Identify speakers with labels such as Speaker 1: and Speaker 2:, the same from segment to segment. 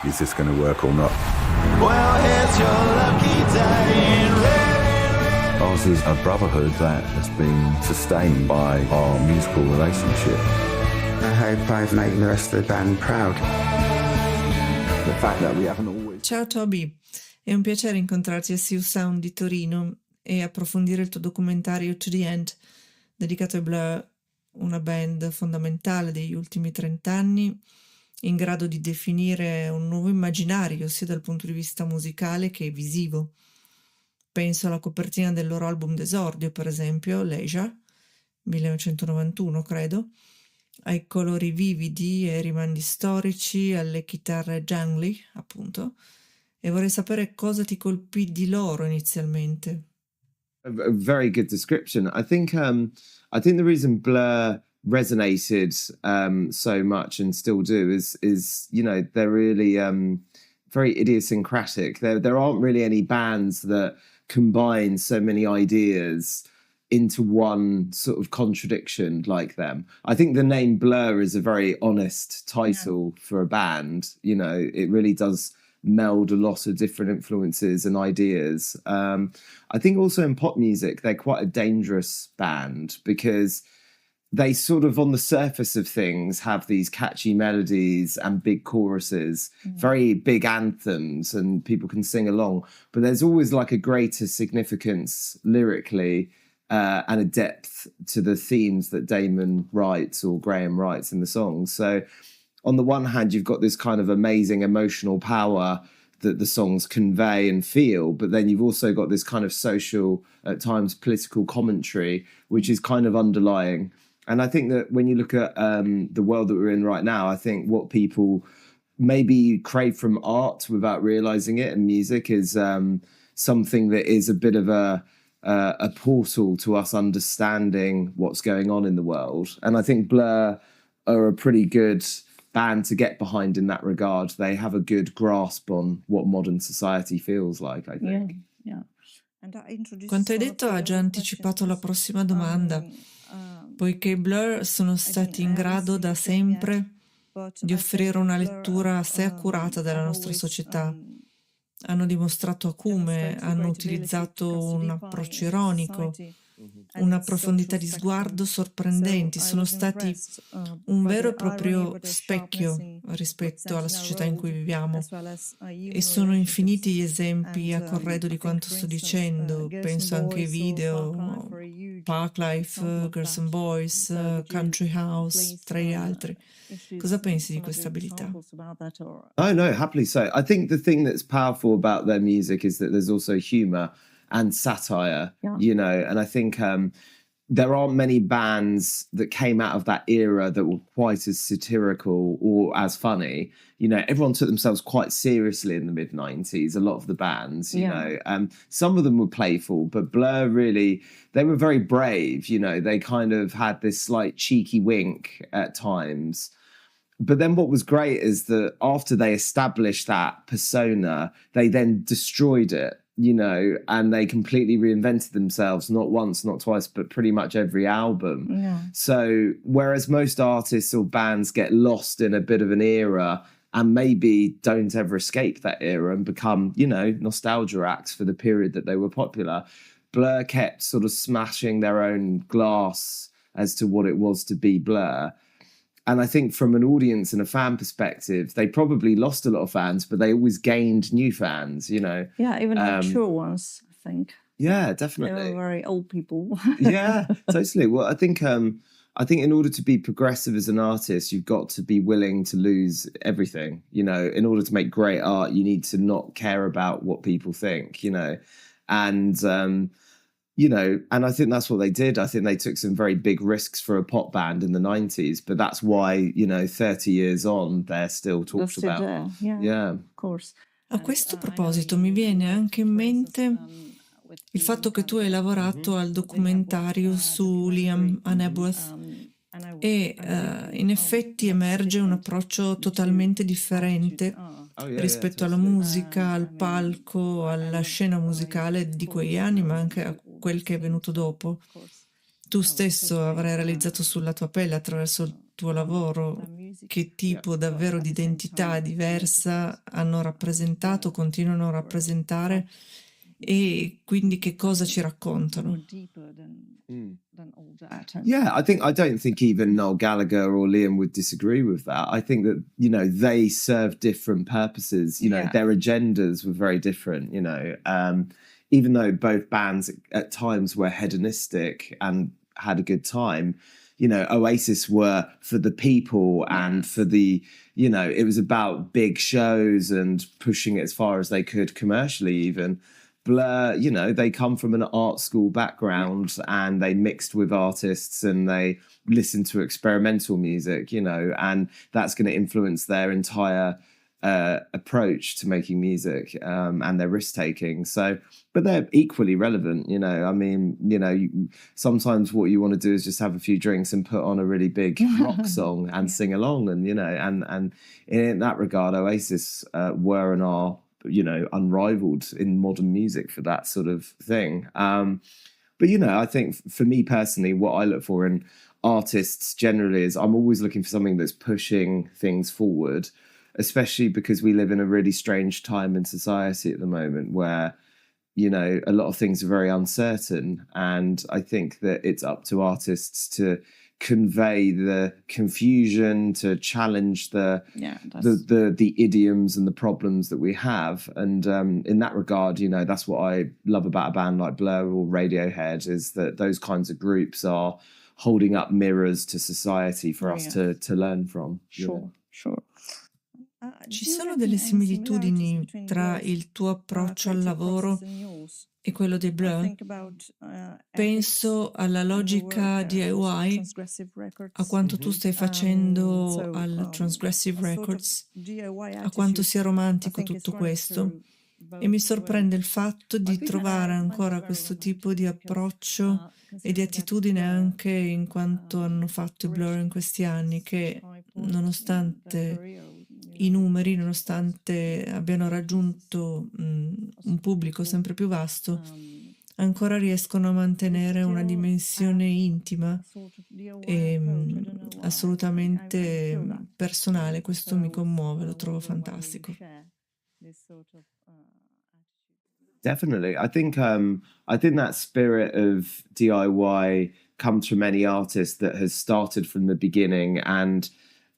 Speaker 1: is this going to work or not?
Speaker 2: Well, here's your lucky day.
Speaker 1: Ours is a brotherhood that has been sustained by our musical relationship.
Speaker 3: I hope I've made the rest of the band proud.
Speaker 1: The fact that we haven't always...
Speaker 4: Ciao Toby, è un piacere incontrarti a Siu Sound di Torino e approfondire il tuo documentario To the End, dedicato ai Blur, una band fondamentale degli ultimi 30 anni, in grado di definire un nuovo immaginario sia dal punto di vista musicale che visivo. Penso alla copertina del loro album d'esordio, per esempio, Leisure, 1991 credo, ai colori vividi e rimandi storici, alle chitarre jungly, appunto, e vorrei sapere cosa ti colpì di loro inizialmente.
Speaker 5: A very good description. I think the reason Blur resonated so much and still do is they're really very idiosyncratic. There aren't really any bands that combine so many ideas into one sort of contradiction like them. I think the name Blur is a very honest title for a band. It really does meld a lot of different influences and ideas. I think also in pop music, they're quite a dangerous band because they sort of, on the surface of things, have these catchy melodies and big choruses, very big anthems, and people can sing along. But there's always like a greater significance lyrically and a depth to the themes that Damon writes or Graham writes in the songs. So on the one hand, you've got this kind of amazing emotional power that the songs convey and feel, but then you've also got this kind of social, at times political commentary, which is kind of underlying. And I think that when you look at the world that we're in right now, I think what people maybe crave from art without realizing it, and music is something that is a bit of a portal to us understanding what's going on in the world. And I think Blur are a pretty good band to get behind in that regard. They have a good grasp on what modern society feels like, I think.
Speaker 6: Yeah.
Speaker 4: Quanto hai detto ha già anticipato la prossima domanda, poiché i Blur sono stati in grado da sempre di offrire una lettura assai accurata della nostra società. Hanno dimostrato acume, hanno utilizzato un approccio ironico, una profondità di sguardo sorprendenti, sono stati un vero e proprio specchio rispetto alla società in cui viviamo e sono infiniti gli esempi a corredo di quanto sto dicendo. Penso anche ai video Parklife, Girls and Boys, Country House, tra gli altri. Cosa pensi di questa abilità?
Speaker 5: Oh no, happily so. I think the thing that's powerful about their music is that there's also humor and satire, and I think there aren't many bands that came out of that era that were quite as satirical or as funny. Everyone took themselves quite seriously in the mid-90s, a lot of the bands, some of them were playful, but Blur really, they were very brave, they kind of had this slight cheeky wink at times. But then what was great is that after they established that persona, they then destroyed it. And they completely reinvented themselves, not once, not twice, but pretty much every album.
Speaker 6: Yeah.
Speaker 5: So whereas most artists or bands get lost in a bit of an era and maybe don't ever escape that era and become, nostalgia acts for the period that they were popular, Blur kept sort of smashing their own glass as to what it was to be Blur. And I think from an audience and a fan perspective, they probably lost a lot of fans, but they always gained new fans,
Speaker 6: Yeah, even mature ones, I think.
Speaker 5: Yeah, definitely.
Speaker 6: They were very old people.
Speaker 5: Yeah, totally. Well, I think in order to be progressive as an artist, you've got to be willing to lose everything. In order to make great art, you need to not care about what people think, and and I think that's what they did. I think they took some very big risks for a pop band in the 90s, but that's why, 30 years on, they're still talked about.
Speaker 6: There. Yeah, of course.
Speaker 4: A questo proposito mi viene anche in mente il fatto che tu hai lavorato al documentario su Liam Hemsworth e in effetti emerge un approccio totalmente differente rispetto alla musica, al palco, alla scena musicale di quegli anni, ma anche a quel che è venuto dopo. Tu stesso avrai realizzato sulla tua pelle attraverso il tuo lavoro, che tipo davvero di identità diversa hanno rappresentato, continuano a rappresentare e quindi che cosa ci raccontano.
Speaker 5: Yeah, I don't think even Noel Gallagher or Liam would disagree with that. I think that, they serve different purposes. Their agendas were very different, even though both bands at times were hedonistic and had a good time, Oasis were for the people and for the, it was about big shows and pushing it as far as they could commercially even. Blur, they come from an art school background and they mixed with artists and they listened to experimental music, and that's going to influence their entire approach to making music and their risk taking. So, but they're equally relevant, sometimes what you want to do is just have a few drinks and put on a really big rock song and sing along. And, and in that regard, Oasis were and are, unrivaled in modern music for that sort of thing. But, I think for me personally, what I look for in artists generally is I'm always looking for something that's pushing things forward, especially because we live in a really strange time in society at the moment where, a lot of things are very uncertain. And I think that it's up to artists to convey the confusion, to challenge the idioms and the problems that we have. And in that regard, that's what I love about a band like Blur or Radiohead, is that those kinds of groups are holding up mirrors to society for us to learn from.
Speaker 6: Sure.
Speaker 4: Ci sono delle similitudini tra il tuo approccio al lavoro e quello dei Blur? Penso alla logica DIY, a quanto tu stai facendo al Transgressive Records, a quanto sia romantico tutto questo. E mi sorprende il fatto di trovare ancora questo tipo di approccio e di attitudine anche in quanto hanno fatto i Blur in questi anni, che nonostante i numeri, nonostante abbiano raggiunto un pubblico sempre più vasto, ancora riescono a mantenere una dimensione intima e assolutamente personale. Questo mi commuove, lo trovo fantastico.
Speaker 5: Definitely. I think that spirit of DIY comes from any artist that has started from the beginning and,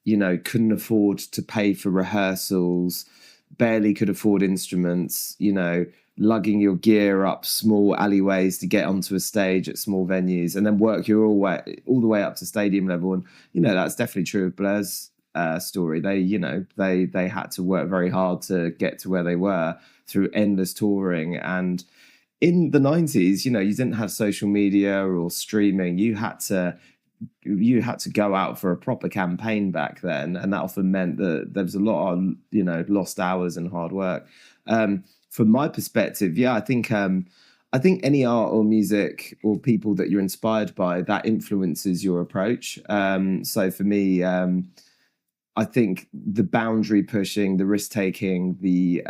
Speaker 5: couldn't afford to pay for rehearsals, barely could afford instruments, lugging your gear up small alleyways to get onto a stage at small venues and then work your all the way up to stadium level. And, that's definitely true of Blur's story. They had to work very hard to get to where they were through endless touring. And in the 90s, you didn't have social media or streaming. You had to go out for a proper campaign back then, and that often meant that there was a lot of lost hours and hard work. From my perspective, I think any art or music or people that you're inspired by, that influences your approach. So for me, I think the boundary pushing, the risk taking, the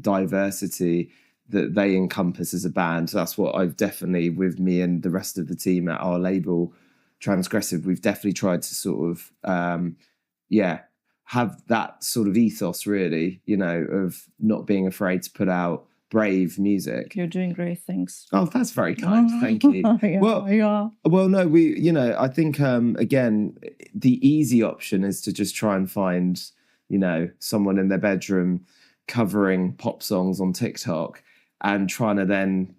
Speaker 5: diversity that they encompass as a band, that's what I've definitely, with me and the rest of the team at our label Transgressive, we've definitely tried to sort of have that sort of ethos, really, of not being afraid to put out brave music.
Speaker 6: You're doing great things.
Speaker 5: Oh, that's very kind. Thank you. Well, no, I think, again, the easy option is to just try and find, someone in their bedroom covering pop songs on TikTok and trying to then,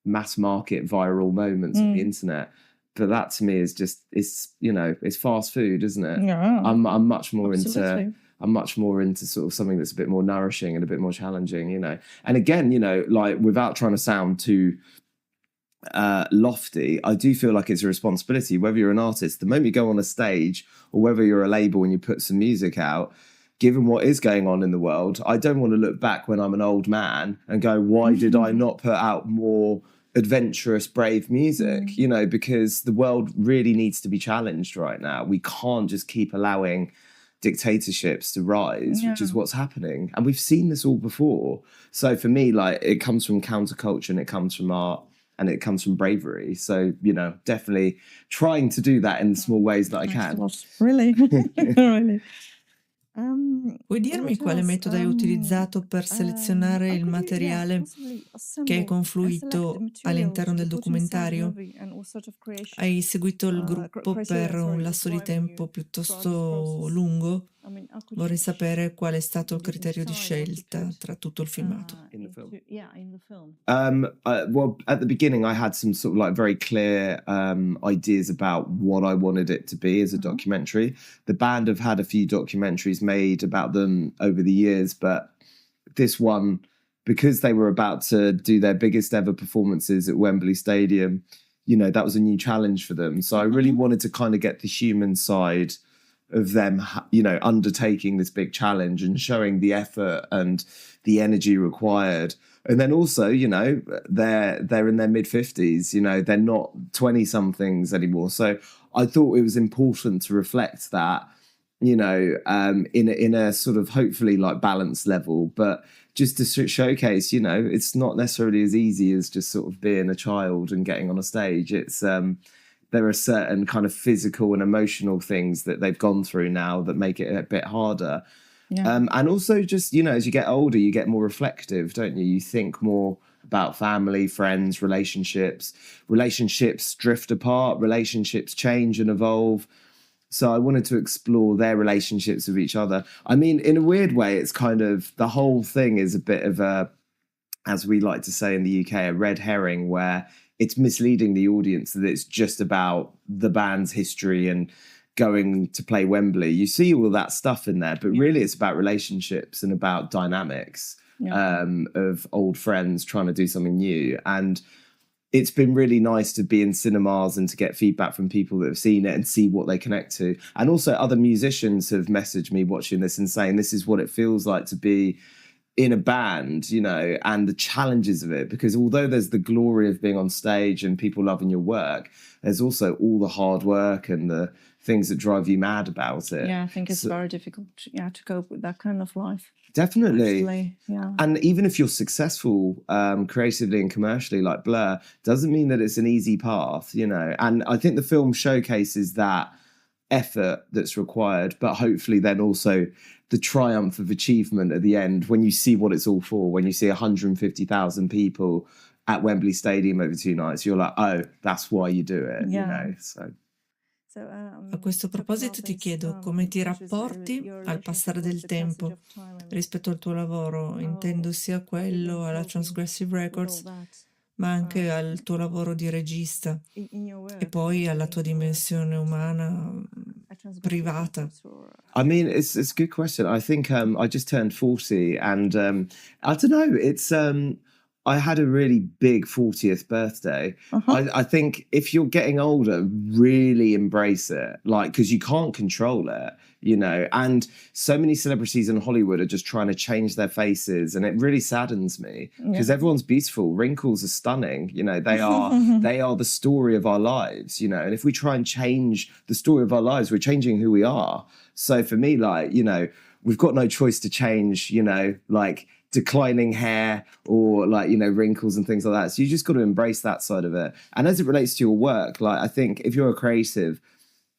Speaker 5: mass market viral moments on the internet. But that to me is just, it's fast food, isn't it?
Speaker 6: Yeah.
Speaker 5: I'm much more into sort of something that's a bit more nourishing and a bit more challenging, And again, like without trying to sound too lofty, I do feel like it's a responsibility, whether you're an artist, the moment you go on a stage or whether you're a label and you put some music out, given what is going on in the world, I don't want to look back when I'm an old man and go, why did I not put out more adventurous, brave music, because the world really needs to be challenged right now. We can't just keep allowing dictatorships to rise, which is what's happening. And we've seen this all before. So for me, like, it comes from counterculture and it comes from art. and it comes from bravery. So, definitely trying to do that in the small ways that I can.
Speaker 6: Really? Really.
Speaker 4: Puoi dirmi quale metodo hai utilizzato per selezionare il materiale che hai confluito all'interno del documentario? Hai seguito il gruppo per un lasso di tempo piuttosto lungo? Vorrei sapere qual è stato il criterio di scelta tra tutto il filmato.
Speaker 5: In the film. Well, at the beginning, I had some sort of like very clear ideas about what I wanted it to be as a documentary. The band have had a few documentaries made about them over the years, but this one, because they were about to do their biggest ever performances at Wembley Stadium, that was a new challenge for them. So I really wanted to kind of get the human side of them, undertaking this big challenge and showing the effort and the energy required. And then also, they're in their mid-50s, they're not 20-somethings anymore. So I thought it was important to reflect that, in a sort of hopefully like balanced level, but just to showcase, it's not necessarily as easy as just sort of being a child and getting on a stage. It's there are certain kind of physical and emotional things that they've gone through now that make it a bit harder. Yeah. And also just, as you get older, you get more reflective, don't you? You think more about family, friends, relationships. Relationships drift apart, relationships change and evolve. So I wanted to explore their relationships with each other. I mean, in a weird way, it's kind of, the whole thing is a bit of a, as we like to say in the UK, a red herring, where it's misleading the audience that it's just about the band's history and going to play Wembley. You see all of that stuff in there, but really it's about relationships and about dynamics of old friends trying to do something new. And it's been really nice to be in cinemas and to get feedback from people that have seen it and see what they connect to. And also other musicians have messaged me watching this and saying this is what it feels like to be in a band, and the challenges of it, because although there's the glory of being on stage and people loving your work, there's also all the hard work and the things that drive you mad about it.
Speaker 6: Yeah, I think it's very difficult to cope with that kind of life.
Speaker 5: Definitely.
Speaker 6: Actually, yeah.
Speaker 5: And even if you're successful creatively and commercially like Blur, doesn't mean that it's an easy path, And I think the film showcases that effort that's required, but hopefully then also the triumph of achievement at the end when you see what it's all for, when you see 150,000 people at Wembley Stadium over 2 nights, you're like, oh, that's why you do it, So.
Speaker 4: A questo proposito ti chiedo come ti rapporti al passare del tempo rispetto al tuo lavoro, intendo sia quello alla Transgressive Records, ma anche al tuo lavoro di regista e poi alla tua dimensione umana privata.
Speaker 5: I mean, it's a good question. I think I just turned 40 and I don't know, it's I had a really big 40th birthday. I think if you're getting older, really embrace it, because you can't control it, and so many celebrities in Hollywood are just trying to change their faces, and it really saddens me because everyone's beautiful. Wrinkles are stunning. They are the story of our lives, and if we try and change the story of our lives, we're changing who we are. So for me, we've got no choice to change, declining hair or wrinkles and things like that. So you just got to embrace that side of it. And as it relates to your work, I think if you're a creative,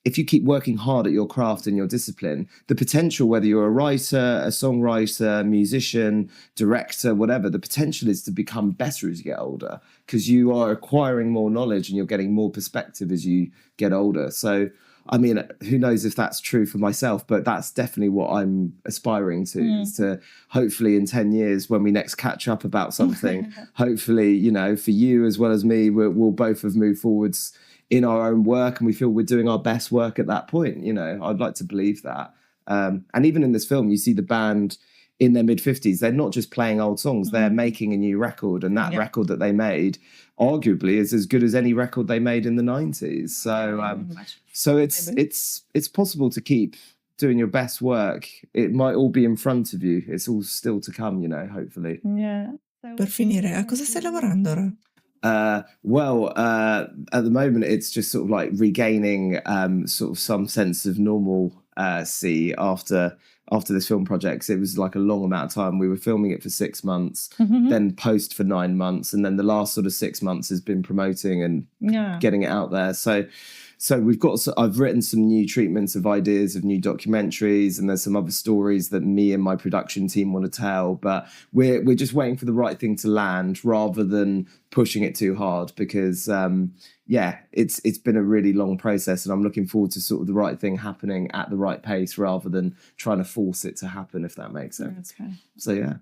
Speaker 5: if you keep working hard at your craft and your discipline, the potential, whether you're a writer, a songwriter, musician, director, whatever, the potential is to become better as you get older because you are acquiring more knowledge and you're getting more perspective as you get older. So I mean, who knows if that's true for myself, but that's definitely what I'm aspiring to, is to hopefully in 10 years when we next catch up about something, hopefully, for you as well as me, we'll both have moved forwards in our own work and we feel we're doing our best work at that point. I'd like to believe that. And even in this film, you see the band in their mid-50s, they're not just playing old songs, they're making a new record. And that record that they made arguably is as good as any record they made in the 90s. So it's possible to keep doing your best work. It might all be in front of you. It's all still to come, hopefully.
Speaker 6: Yeah.
Speaker 4: Per finire, a cosa stai lavorando ora?
Speaker 5: At the moment, it's just sort of like regaining sort of some sense of normal see after this film project. 'Cause it was like a long amount of time. We were filming it for 6 months, then post for 9 months, and then the last sort of 6 months has been promoting and getting it out there. So I've written some new treatments of ideas of new documentaries, and there's some other stories that me and my production team want to tell. But we're just waiting for the right thing to land rather than pushing it too hard, because it's been a really long process, and I'm looking forward to sort of the right thing happening at the right pace rather than trying to force it to happen, if that makes sense.
Speaker 6: Okay.
Speaker 5: So yeah.